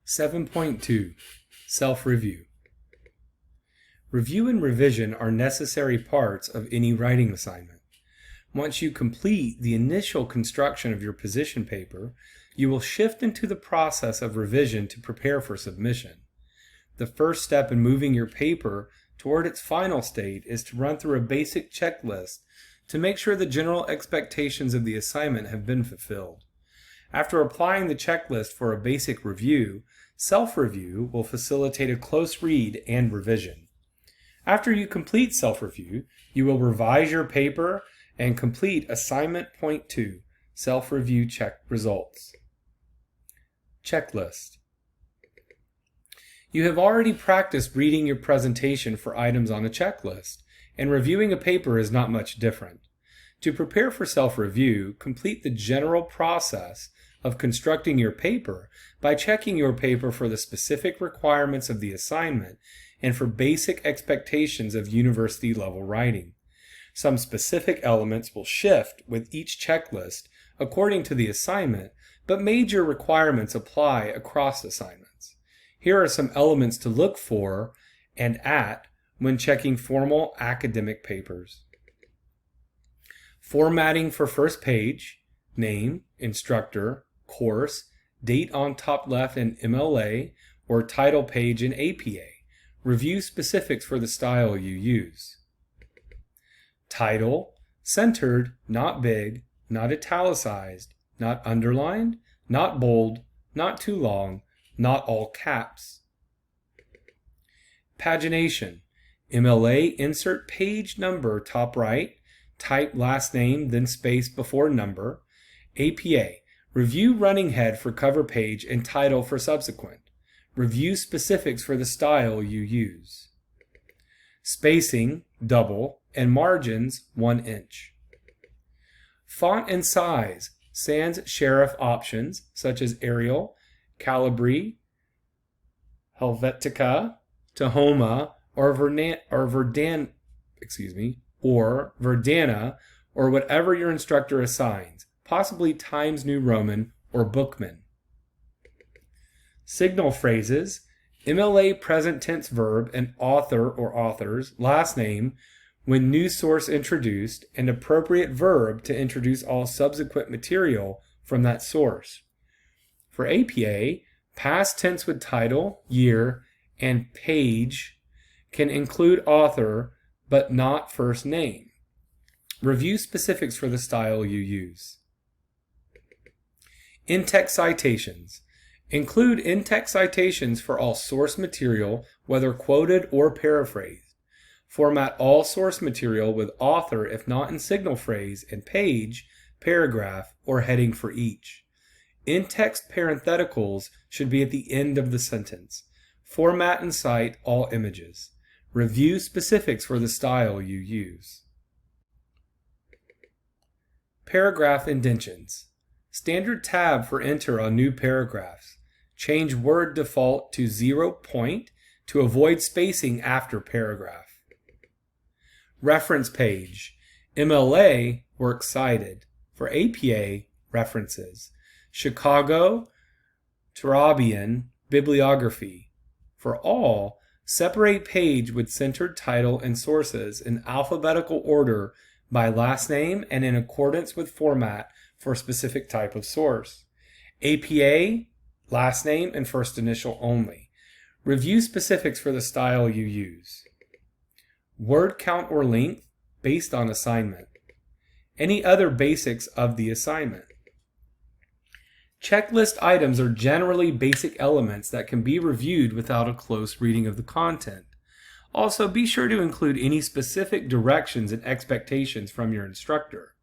7.2 Self-Review. Review and revision are necessary parts of any writing assignment. Once you complete the initial construction of your position paper, you will shift into the process of revision to prepare for submission. The first step in moving your paper toward its final state is to run through a basic checklist to make sure the general expectations of the assignment have been fulfilled. After applying the checklist for a basic review, self-review will facilitate a close read and revision. After you complete self-review, you will revise your paper and complete Assignment Point 2, Self-Review Check Results. Checklist. You have already practiced reading your presentation for items on a checklist, and reviewing a paper is not much different. To prepare for self-review, complete the general process of constructing your paper by checking your paper for the specific requirements of the assignment and for basic expectations of university-level writing. Some specific elements will shift with each checklist according to the assignment, but major requirements apply across assignments. Here are some elements to look for and at when checking formal academic papers. Formatting for first page, name, instructor, course, date on top left in MLA, or title page in APA. Review specifics for the style you use. Title, centered, not big, not italicized, not underlined, not bold, not too long, not all caps. Pagination, MLA, insert page number top right, type last name then space before number. APA, review running head for cover page and title for subsequent. Review specifics for the style you use. Spacing, double, and margins 1 inch. Font and size, sans serif options such as Arial, Calibri, Helvetica, Tahoma, or Verdana, or whatever your instructor assigns, possibly Times New Roman or Bookman. Signal phrases, MLA present tense verb and author or author's last name when new source introduced, and appropriate verb to introduce all subsequent material from that source. For APA, past tense with title, year, and page can include author but not first name. Review specifics for the style you use. In-text citations. Include in-text citations for all source material, whether quoted or paraphrased. Format all source material with author if not in signal phrase and page, paragraph, or heading for each. In-text parentheticals should be at the end of the sentence. Format and cite all images. Review specifics for the style you use. Paragraph indentions. Standard tab for enter on new paragraphs. Change word default to 0 point to avoid spacing after paragraph. Reference page. MLA, works cited. For APA, references. Chicago, Turabian, bibliography. For all, separate page with centered title and sources in alphabetical order by last name and in accordance with format for a specific type of source. APA, last name and first initial only. Review specifics for the style you use. Word count or length based on assignment. Any other basics of the assignment. Checklist items are generally basic elements that can be reviewed without a close reading of the content. Also, be sure to include any specific directions and expectations from your instructor.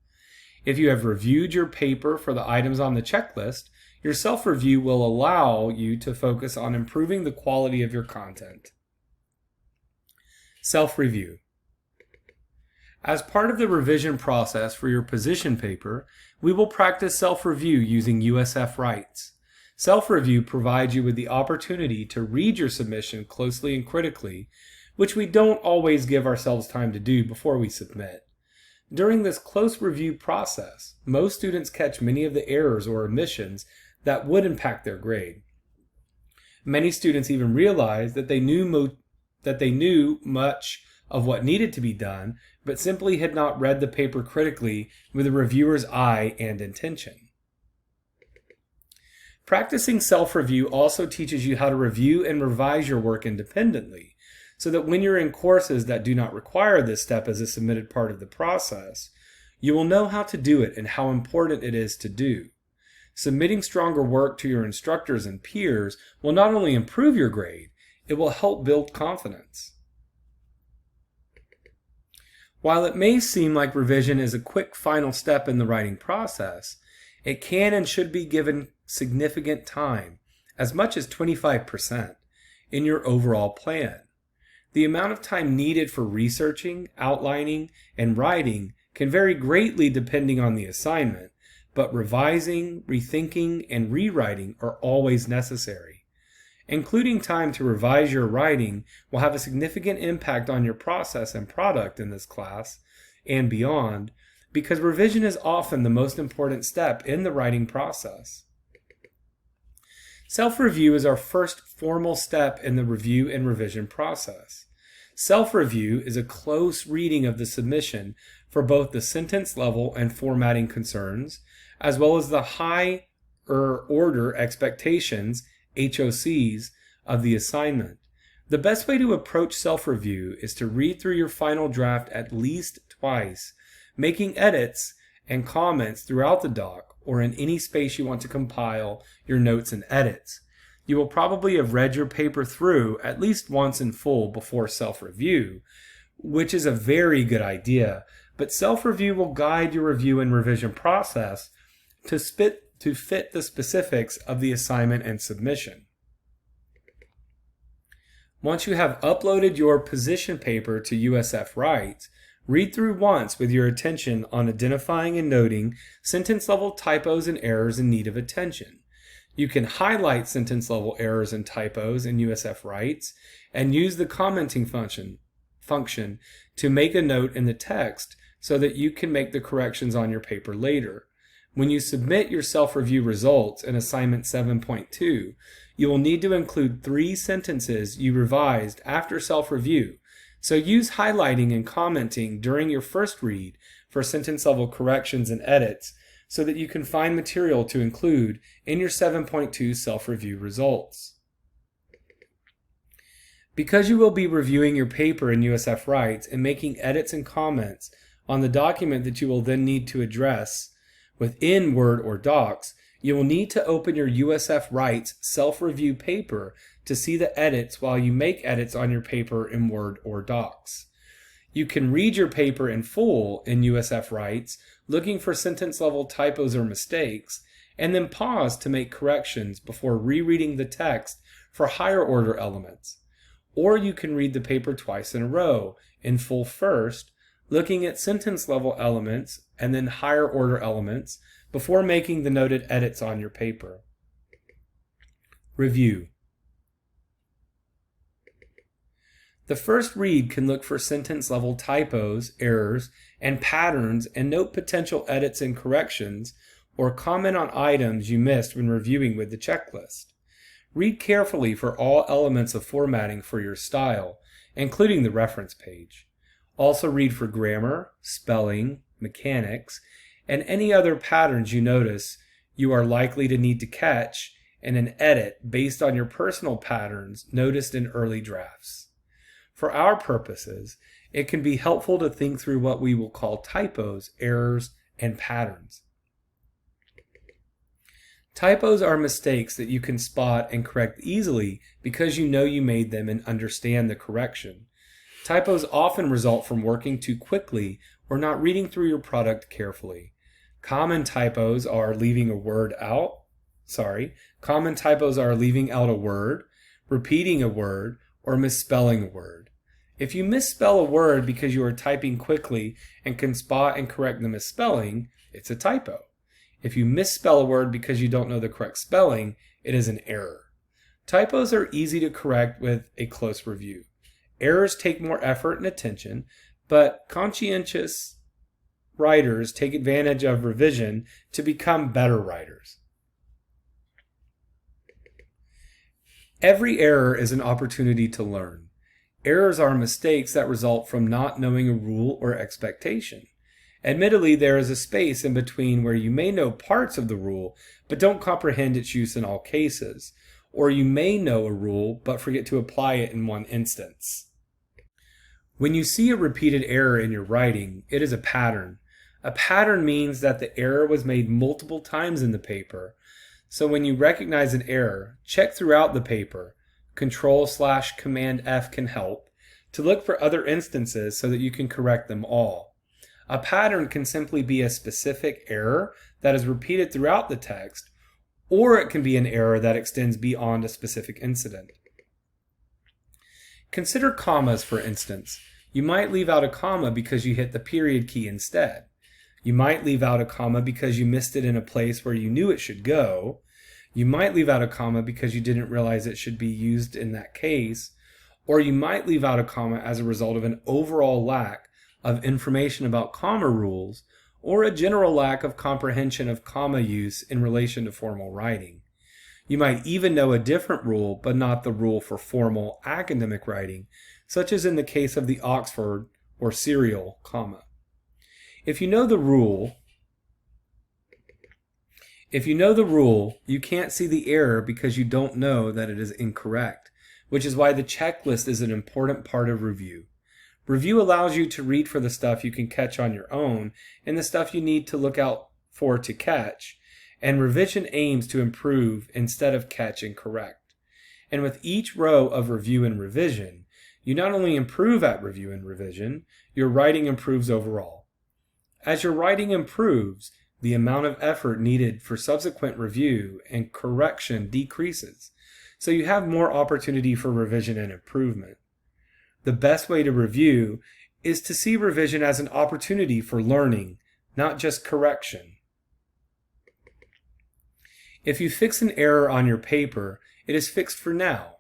If you have reviewed your paper for the items on the checklist, your self-review will allow you to focus on improving the quality of your content. Self-review. As part of the revision process for your position paper, we will practice self-review using USF Writes. Self-review provides you with the opportunity to read your submission closely and critically, which we don't always give ourselves time to do before we submit. During this close review process, most students catch many of the errors or omissions that would impact their grade. Many students even realized that they knew much of what needed to be done, but simply had not read the paper critically with a reviewer's eye and intention. Practicing self-review also teaches you how to review and revise your work independently, so that when you're in courses that do not require this step as a submitted part of the process, you will know how to do it and how important it is to do. Submitting stronger work to your instructors and peers will not only improve your grade, it will help build confidence. While it may seem like revision is a quick final step in the writing process, it can and should be given significant time, as much as 25%, in your overall plan. The amount of time needed for researching, outlining, and writing can vary greatly depending on the assignment, but revising, rethinking, and rewriting are always necessary. Including time to revise your writing will have a significant impact on your process and product in this class and beyond, because revision is often the most important step in the writing process. Self-review is our first formal step in the review and revision process. Self-review is a close reading of the submission for both the sentence level and formatting concerns, as well as the higher order expectations, HOCs, of the assignment. The best way to approach self-review is to read through your final draft at least twice, making edits and comments throughout the doc or in any space you want to compile your notes and edits. You will probably have read your paper through at least once in full before self-review, which is a very good idea, but self-review will guide your review and revision process to fit the specifics of the assignment and submission. Once you have uploaded your position paper to USF Writes, read through once with your attention on identifying and noting sentence-level typos and errors in need of attention. You can highlight sentence-level errors and typos in USF Writes and use the commenting function to make a note in the text so that you can make the corrections on your paper later. When you submit your self-review results in Assignment 7.2, you will need to include 3 sentences you revised after self-review. So use highlighting and commenting during your first read for sentence-level corrections and edits so that you can find material to include in your 7.2 self-review results. Because you will be reviewing your paper in USF Writes and making edits and comments on the document that you will then need to address within Word or Docs, you will need to open your USF Writes self-review paper to see the edits while you make edits on your paper in Word or Docs. You can read your paper in full in USF Writes, looking for sentence-level typos or mistakes, and then pause to make corrections before rereading the text for higher order elements. Or you can read the paper twice in a row, in full first, looking at sentence-level elements and then higher order elements before making the noted edits on your paper. Review. The first read can look for sentence-level typos, errors, and patterns and note potential edits and corrections, or comment on items you missed when reviewing with the checklist. Read carefully for all elements of formatting for your style, including the reference page. Also read for grammar, spelling, mechanics, and any other patterns you notice you are likely to need to catch in an edit based on your personal patterns noticed in early drafts. For our purposes, it can be helpful to think through what we will call typos, errors, and patterns. Typos are mistakes that you can spot and correct easily because you know you made them and understand the correction. Typos often result from working too quickly or not reading through your product carefully. Common typos are leaving a word out. Common typos are leaving out a word, repeating a word, or misspelling a word. If you misspell a word because you are typing quickly and can spot and correct the misspelling, it's a typo. If you misspell a word because you don't know the correct spelling, it is an error. Typos are easy to correct with a close review. Errors take more effort and attention, but conscientious writers take advantage of revision to become better writers. Every error is an opportunity to learn. Errors are mistakes that result from not knowing a rule or expectation. Admittedly, there is a space in between where you may know parts of the rule, but don't comprehend its use in all cases, or you may know a rule, but forget to apply it in one instance. When you see a repeated error in your writing, it is a pattern. A pattern means that the error was made multiple times in the paper. So when you recognize an error, check throughout the paper. Control/Command F can help to look for other instances so that you can correct them all. A pattern can simply be a specific error that is repeated throughout the text, or it can be an error that extends beyond a specific incident. Consider commas, for instance. You might leave out a comma because you hit the period key instead. You might leave out a comma because you missed it in a place where you knew it should go. You might leave out a comma because you didn't realize it should be used in that case. Or you might leave out a comma as a result of an overall lack of information about comma rules, or a general lack of comprehension of comma use in relation to formal writing. You might even know a different rule, but not the rule for formal academic writing, such as in the case of the Oxford or serial comma. If you know the rule, you can't see the error because you don't know that it is incorrect, which is why the checklist is an important part of review. Review allows you to read for the stuff you can catch on your own and the stuff you need to look out for to catch, and revision aims to improve instead of catch and correct. And with each row of review and revision, you not only improve at review and revision, your writing improves overall. As your writing improves, the amount of effort needed for subsequent review and correction decreases, so you have more opportunity for revision and improvement. The best way to review is to see revision as an opportunity for learning, not just correction. If you fix an error on your paper, it is fixed for now.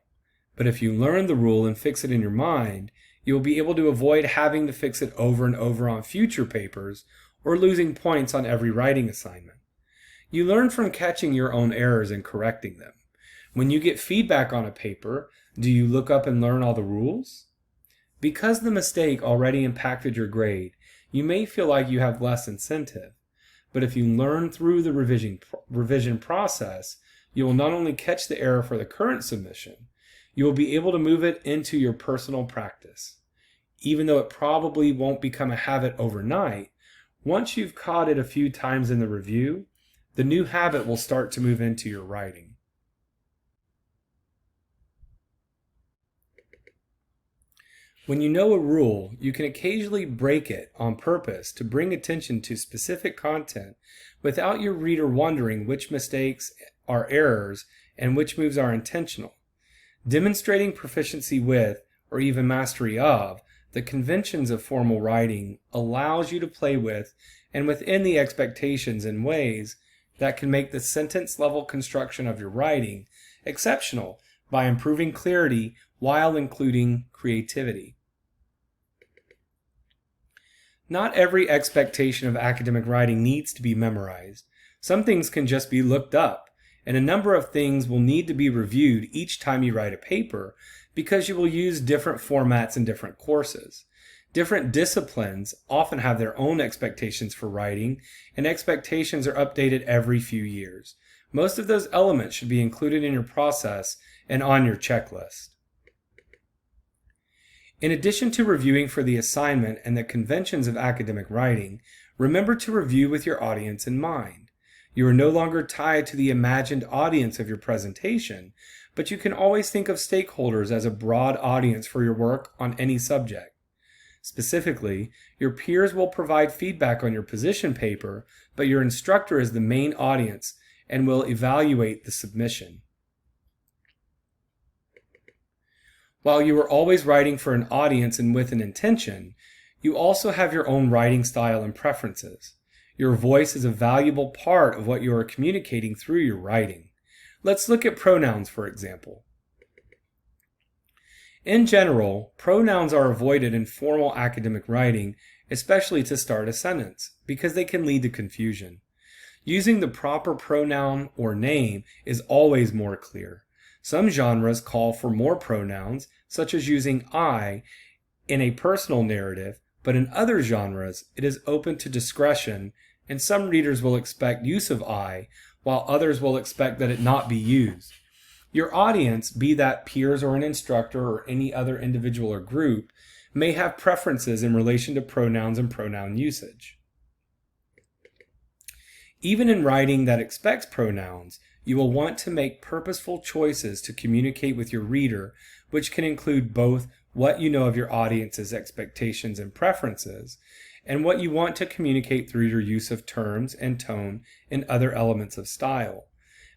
But if you learn the rule and fix it in your mind, you will be able to avoid having to fix it over and over on future papers or losing points on every writing assignment. You learn from catching your own errors and correcting them. When you get feedback on a paper, do you look up and learn all the rules? Because the mistake already impacted your grade, you may feel like you have less incentive. But if you learn through the revision process, you will not only catch the error for the current submission, you will be able to move it into your personal practice. Even though it probably won't become a habit overnight, once you've caught it a few times in the review, the new habit will start to move into your writing. When you know a rule, you can occasionally break it on purpose to bring attention to specific content without your reader wondering which mistakes are errors and which moves are intentional. Demonstrating proficiency with, or even mastery of, the conventions of formal writing allows you to play with and within the expectations in ways that can make the sentence-level construction of your writing exceptional by improving clarity while including creativity. Not every expectation of academic writing needs to be memorized. Some things can just be looked up, and a number of things will need to be reviewed each time you write a paper because you will use different formats in different courses. Different disciplines often have their own expectations for writing, and expectations are updated every few years. Most of those elements should be included in your process and on your checklist. In addition to reviewing for the assignment and the conventions of academic writing, remember to review with your audience in mind. You are no longer tied to the imagined audience of your presentation, but you can always think of stakeholders as a broad audience for your work on any subject. Specifically, your peers will provide feedback on your position paper, but your instructor is the main audience and will evaluate the submission. While you are always writing for an audience and with an intention, you also have your own writing style and preferences. Your voice is a valuable part of what you are communicating through your writing. Let's look at pronouns, for example. In general, pronouns are avoided in formal academic writing, especially to start a sentence, because they can lead to confusion. Using the proper pronoun or name is always more clear. Some genres call for more pronouns, such as using I in a personal narrative, but in other genres, it is open to discretion, and some readers will expect use of I, while others will expect that it not be used. Your audience, be that peers or an instructor or any other individual or group, may have preferences in relation to pronouns and pronoun usage. Even in writing that expects pronouns, you will want to make purposeful choices to communicate with your reader, which can include both what you know of your audience's expectations and preferences, and what you want to communicate through your use of terms and tone and other elements of style.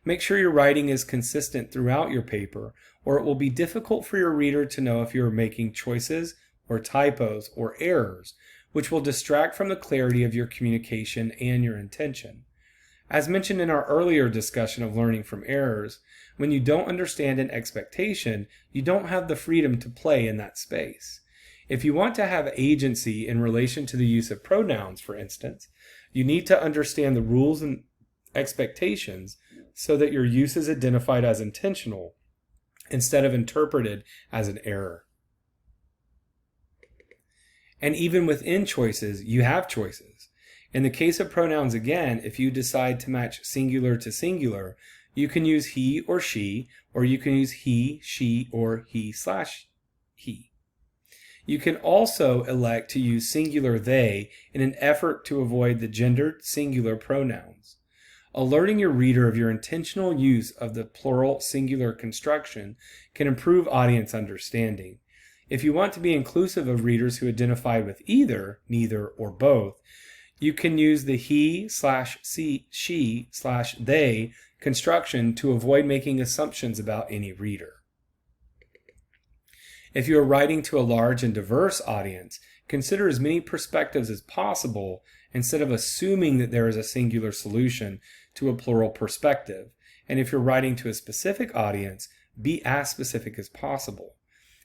Make sure your writing is consistent throughout your paper, or it will be difficult for your reader to know if you are making choices or typos or errors, which will distract from the clarity of your communication and your intention. As mentioned in our earlier discussion of learning from errors, when you don't understand an expectation, you don't have the freedom to play in that space. If you want to have agency in relation to the use of pronouns, for instance, you need to understand the rules and expectations so that your use is identified as intentional instead of interpreted as an error. And even within choices, you have choices. In the case of pronouns again, if you decide to match singular to singular, you can use he or she, or you can use he, she, or he/he. You can also elect to use singular they in an effort to avoid the gendered singular pronouns. Alerting your reader of your intentional use of the plural singular construction can improve audience understanding. If you want to be inclusive of readers who identify with either, neither, or both, you can use the he/she/they construction to avoid making assumptions about any reader. If you are writing to a large and diverse audience, consider as many perspectives as possible instead of assuming that there is a singular solution to a plural perspective. And if you're writing to a specific audience, be as specific as possible.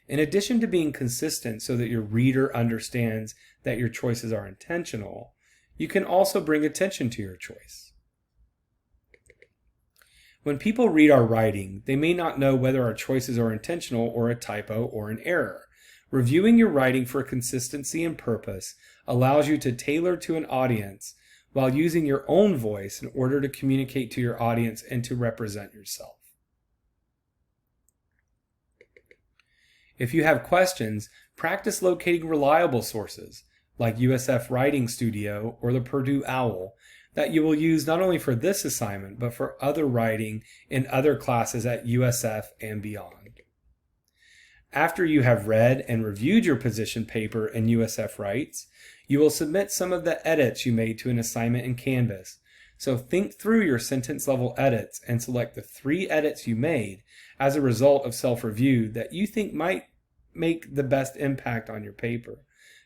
In addition to being consistent so that your reader understands that your choices are intentional, you can also bring attention to your choice. When people read our writing, they may not know whether our choices are intentional or a typo or an error. Reviewing your writing for consistency and purpose allows you to tailor to an audience while using your own voice in order to communicate to your audience and to represent yourself. If you have questions, practice locating reliable sources like USF Writing Studio or the Purdue OWL that you will use not only for this assignment but for other writing in other classes at USF and beyond. After you have read and reviewed your position paper in USF Writes, you will submit some of the edits you made to an assignment in Canvas. So think through your sentence level edits and select the 3 edits you made as a result of self-review that you think might make the best impact on your paper.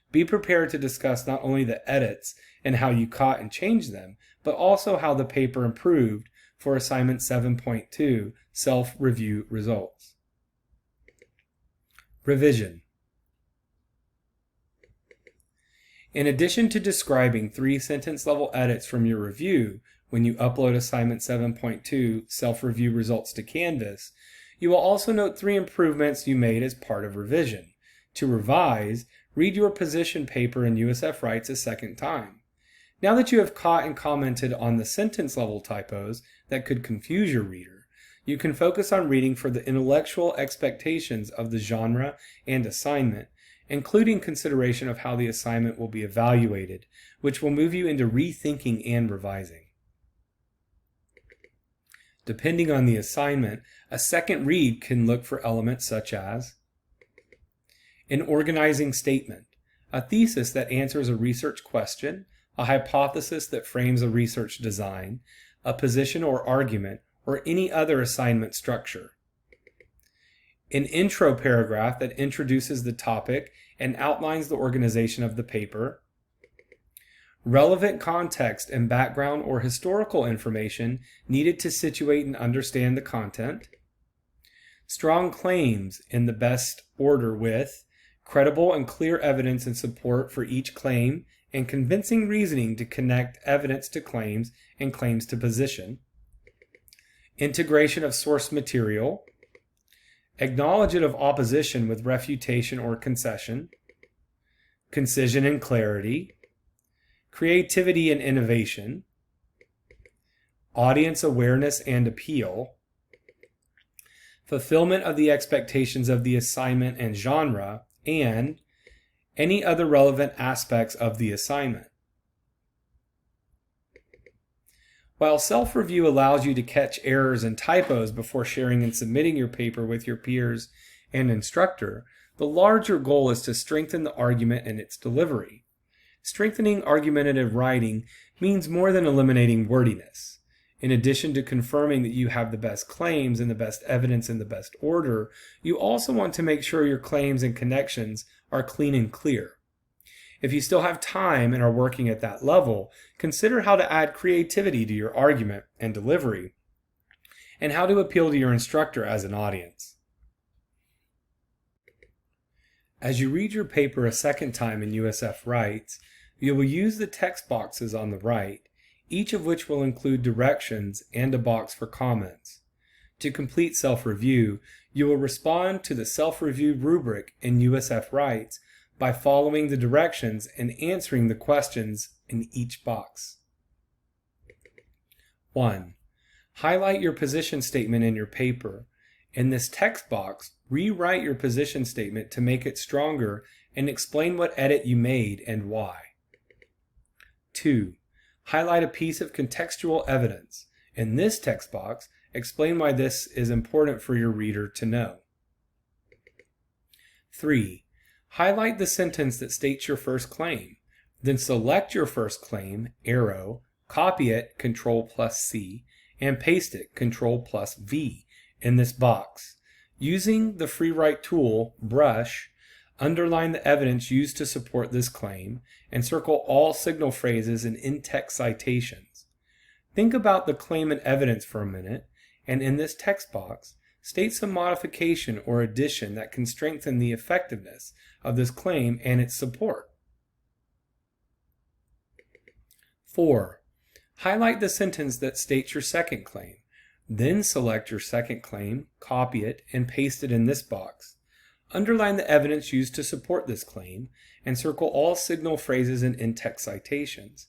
Be prepared to discuss not only the edits and how you caught and changed them, but also how the paper improved for Assignment 7.2, Self-Review Results. Revision. In addition to describing 3 sentence-level edits from your review when you upload Assignment 7.2, Self-Review Results to Canvas, you will also note 3 improvements you made as part of revision. To revise, read your position paper in USF Writes a second time. Now that you have caught and commented on the sentence level typos that could confuse your reader, you can focus on reading for the intellectual expectations of the genre and assignment, including consideration of how the assignment will be evaluated, which will move you into rethinking and revising. Depending on the assignment, a second read can look for elements such as an organizing statement, a thesis that answers a research question, a hypothesis that frames a research design, a position or argument, or any other assignment structure. An intro paragraph that introduces the topic and outlines the organization of the paper. Relevant context and background or historical information needed to situate and understand the content. Strong claims in the best order with credible and clear evidence and support for each claim, and convincing reasoning to connect evidence to claims and claims to position. Integration of source material, acknowledge it of opposition with refutation or concession, concision and clarity, creativity and innovation, audience awareness and appeal, fulfillment of the expectations of the assignment and genre, and any other relevant aspects of the assignment. While self-review allows you to catch errors and typos before sharing and submitting your paper with your peers and instructor, the larger goal is to strengthen the argument and its delivery. Strengthening argumentative writing means more than eliminating wordiness. In addition to confirming that you have the best claims and the best evidence in the best order, you also want to make sure your claims and connections are clean and clear. If you still have time and are working at that level, consider how to add creativity to your argument and delivery, and how to appeal to your instructor as an audience. As you read your paper a second time in USF Writes, you will use the text boxes on the right, each of which will include directions and a box for comments. To complete self-review, you will respond to the self-review rubric in USF Writes by following the directions and answering the questions in each box. 1. Highlight your position statement in your paper. In this text box, rewrite your position statement to make it stronger and explain what edit you made and why. 2. Highlight a piece of contextual evidence. In this text box, explain why this is important for your reader to know. 3. Highlight the sentence that states your first claim. Then select your first claim, arrow, copy it, Ctrl+C, and paste it, Ctrl+V, in this box. Using the FreeWrite tool, brush, underline the evidence used to support this claim, and circle all signal phrases and in-text citations. Think about the claim and evidence for a minute, and in this text box, state some modification or addition that can strengthen the effectiveness of this claim and its support. 4. Highlight the sentence that states your second claim. Then select your second claim, copy it, and paste it in this box. Underline the evidence used to support this claim, and circle all signal phrases and in-text citations.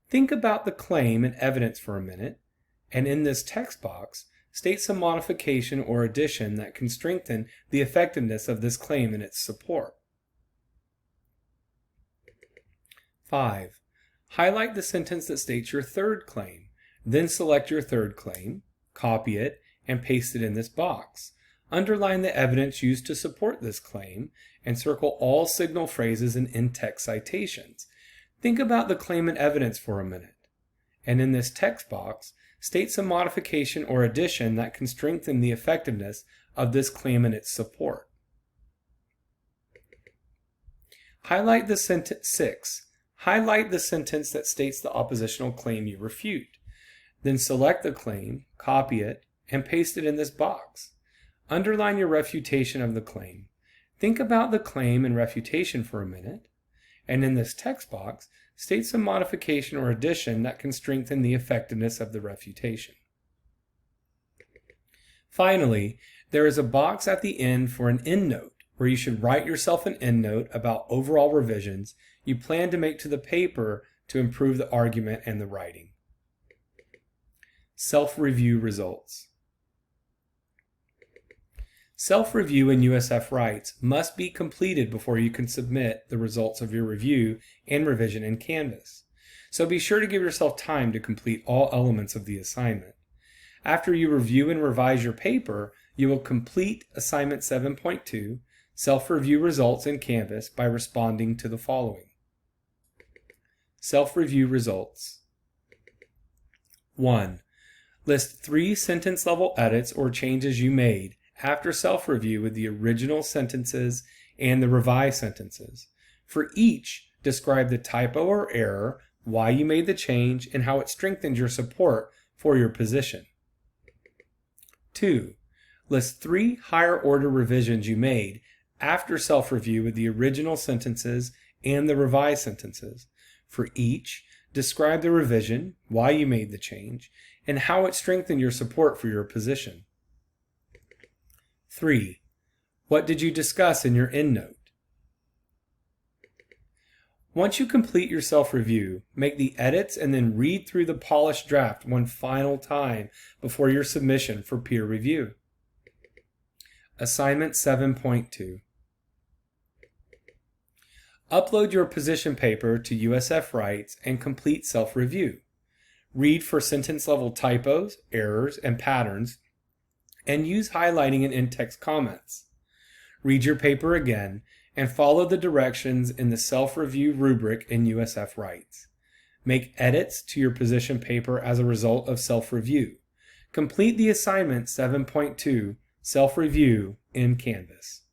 Think about the claim and evidence for a minute, and in this text box, state some modification or addition that can strengthen the effectiveness of this claim and its support. 5. Highlight the sentence that states your third claim. Then select your third claim, copy it, and paste it in this box. Underline the evidence used to support this claim, and circle all signal phrases and in-text citations. Think about the claim and evidence for a minute, and in this text box, state some modification or addition that can strengthen the effectiveness of this claim and its support. Highlight the sentence 6. Highlight the sentence that states the oppositional claim you refute. Then select the claim, copy it, and paste it in this box. Underline your refutation of the claim. Think about the claim and refutation for a minute, and in this text box, state some modification or addition that can strengthen the effectiveness of the refutation. Finally, there is a box at the end for an endnote, where you should write yourself an endnote about overall revisions you plan to make to the paper to improve the argument and the writing. Self-review results. Self-review in USF Writes must be completed before you can submit the results of your review and revision in Canvas. So be sure to give yourself time to complete all elements of the assignment. After you review and revise your paper, you will complete Assignment 7.2, Self-Review Results in Canvas by responding to the following. Self-review results. 1. List 3 sentence-level edits or changes you made after self-review with the original sentences and the revised sentences. For each, describe the typo or error, why you made the change, and how it strengthened your support for your position. 2. List 3 higher-order revisions you made after self-review with the original sentences and the revised sentences. For each, describe the revision, why you made the change, and how it strengthened your support for your position. 3. What did you discuss in your EndNote? Once you complete your self-review, make the edits and then read through the polished draft one final time before your submission for peer review. Assignment 7.2. Upload your position paper to USF Writes and complete self-review. Read for sentence-level typos, errors, and patterns, and use highlighting and in-text comments. Read your paper again and follow the directions in the self-review rubric in USF Writes. Make edits to your position paper as a result of self-review. Complete the assignment 7.2 self-review in Canvas.